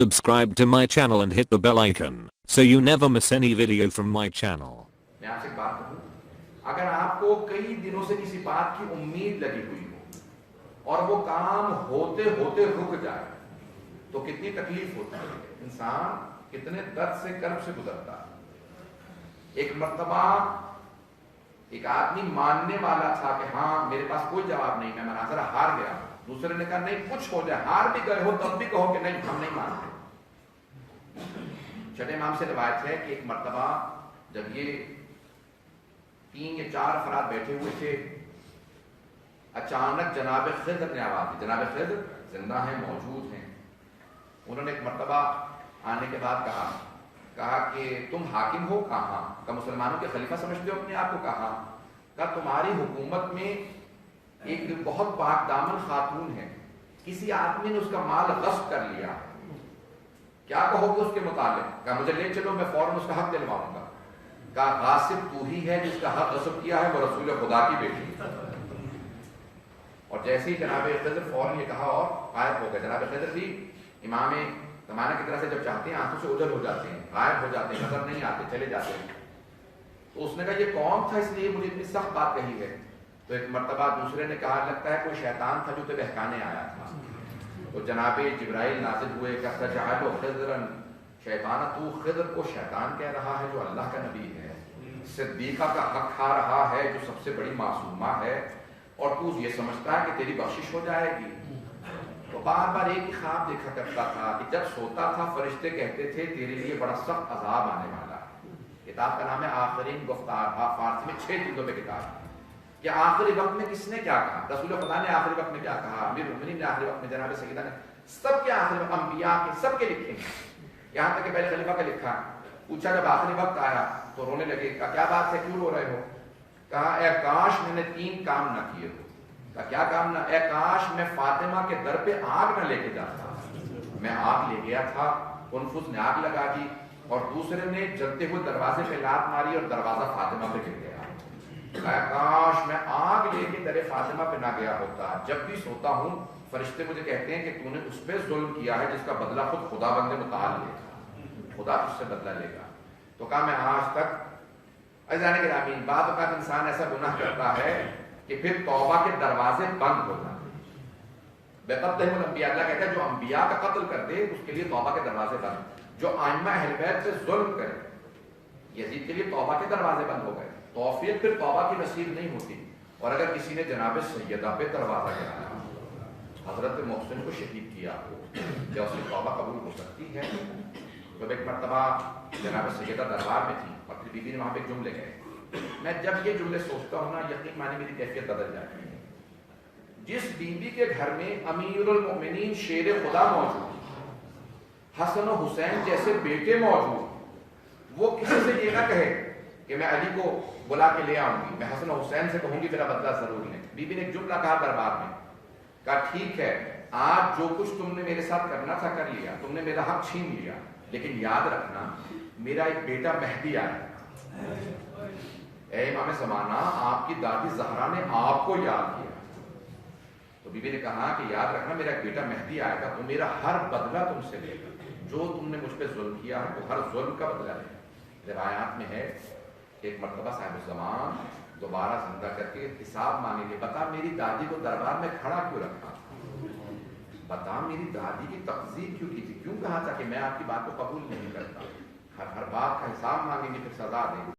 Subscribe to my channel and hit the bell icon so you never miss any video from my channel. मैं आपसे एक बात कहूं, अगर आपको कई दिनों से किसी बात की उम्मीद लगी हुई हो और वो काम होते होते रुक जाए तो कितनी तकलीफ होती है, इंसान कितने दर्द से कर्ब से गुजरता है। एक मर्तबा एक आदमी मानने वाला था कि हाँ मेरे पास कोई जवाब नहीं, मैं मनाजरा हार गया। दूसरे ने कहा नहीं कुछ हो जाए, हार भी गए हो तब भी कहो कि नहीं हम नहीं मानते। छठे इमाम से रिवायत है कि एक मर्तबा जब ये 3 या 4 अफराद बैठे हुए थे, अचानक जनाब खिज़र ने आवाज दी। जनाब खिज़र जिंदा हैं, मौजूद हैं। उन्होंने एक मर्तबा आने के बाद कहा कि तुम हाकिम हो? कहा मुसलमानों के खलीफा समझते हो अपने आप को? कहा तुम्हारी हुकूमत में एक बहुत पाकदामन खातून है, किसी आदमी ने उसका माल गस्ब कर लिया, क्या कहोगे उसके मुताबिक? कहा मुझे ले चलो, मैं फौरन उसका हक दिलवाऊंगा। कहा गासिब तू ही है जिसका हक गस्ब किया है, वो रसूल खुदा की बेटी है। और जैसे ही जनाब खिज़र फौरन ये कहा और गायब हो गए। जनाब खिज़र भी इमाम ज़माना की तरह से जब चाहते हैं आंखों से ओझल हो जाते हैं, गायब हो जाते हैं, नजर नहीं आते, चले जाते हैं। तो उसने कहा ये कौन था इसलिए मुझे इतनी सख्त बात कही है? तो एक मर्तबा दूसरे ने कहा लगता है कोई शैतान था जो तुझे बहकाने आया था। तो जनाब जिब्राइल नाज़िल हुए, शैतान तू खिज़र को शैतान कह रहा है जो अल्लाह का नबी है, सिद्दीक़ा का हक खा रहा है जो सबसे बड़ी मासूमा है, और तू ये समझता है कि तेरी बख्शिश हो जाएगी। तो बार बार एक ही ख्वाब देखा करता था कि जब सोता था फरिश्ते कहते थे तेरे लिए बड़ा सख्त अजाब आने वाला है। किताब का नाम है आखिरीन गुफ्तार, फारसी में 6 जिल्दों में किताब कि आखिरी वक्त में किसने क्या कहा, रसूल खुदा ने आखिरी वक्त में क्या कहा, अमीरुल मोमिनीन ने आखिरी वक्त में, जनाब सय्यदा ने, सबके आखिरी वक्त, अंबिया के सबके लिखे हैं, यहाँ तक कि पहले खलीफा का लिखा। पूछा जब आखिरी वक्त आया तो रोने लगे। कहा क्या बात है, क्यों रो रहे हो? कहा ए काश मैंने 3 काम ना किए हो। कहा क्या काम ना? ए काश मैं फातिमा के दर पे आग ना लेके जाता। मैं आग ले गया था, कुनफुस ने आग लगा दी और दूसरे ने जलते हुए दरवाजे पे लात मारी और दरवाजा फातिमा पे गिर गया। काश मैं आग लेके दरे फातिमा पे ना गया होता। जब भी सोता हूँ फरिश्ते मुझे कहते हैं कि तूने उस पर जुल्म किया है जिसका बदला खुद खुदा बंदे मुताल लेगा, खुदा तुझसे बदला लेगा। तो कहा मैं आज तक अज़ाने के रामीन बाद औक़ात इंसान ऐसा गुनाह करता है कि फिर तौबा के दरवाजे बंद हो जाते हैं। बेक़तल अंबिया, अल्लाह कहता है जो अंबिया का कत्ल कर दे उसके लिए तौबा के दरवाजे बंद। जो आइम्मा अहले बैत से जुल्म करे, यजीद के लिए तौबा के दरवाजे बंद हो गए, तौफीक फिर तौबा की नसीब नहीं होती। और अगर किसी ने जनाब सैयदा पे दरवाजा गिराया, हजरत मोहसिन को शहीद किया, क्या उसकी तौबा कबूल हो सकती है? जब एक मरतबा जनाब सैयदा दरबार में थी और फिर बीबी ने वहां पे जुमले गए। मैं जब ये जुमले सोचता हूँ ना यकीन माने मेरी कैफियत बदल जाती है। जिस बीबी के घर में अमीरुल मोमिनीन शेर खुदा मौजूद, हसन और हुसैन जैसे बेटे मौजूद, वो किसी से ये ना कहे कि मैं अली को बुला के ले आऊंगी, मैं हसन और हुसैन से कहूंगी मेरा बदला जरूर लें। बीबी ने एक जुमला कहा दरबार में, कहा ठीक है आज जो कुछ तुमने मेरे साथ करना था कर लिया, तुमने मेरा हक छीन लिया, लेकिन याद रखना मेरा एक बेटा मेहदी आया। ऐ इमाम ज़माना आपकी दादी ज़हरा ने आपको याद किया। तो बीबी ने कहा कि याद रखना मेरा एक बेटा मेहदी आएगा, तो मेरा हर बदला तुमसे लेगा, जो तुमने मुझ पर जुल्म किया है तो हर जुल्म का बदला लेगा। रिवायात में है एक मरतबा साहिब ज़मान दोबारा जिंदा करके हिसाब मांगेंगे, बता मेरी दादी को दरबार में खड़ा क्यों रखा, बता मेरी दादी की तकज़ीब क्यों की थी, क्यों कहा था कि मैं आपकी बात को कबूल नहीं करता। हर बात का हिसाब मांगेंगे, फिर सजा देंगे।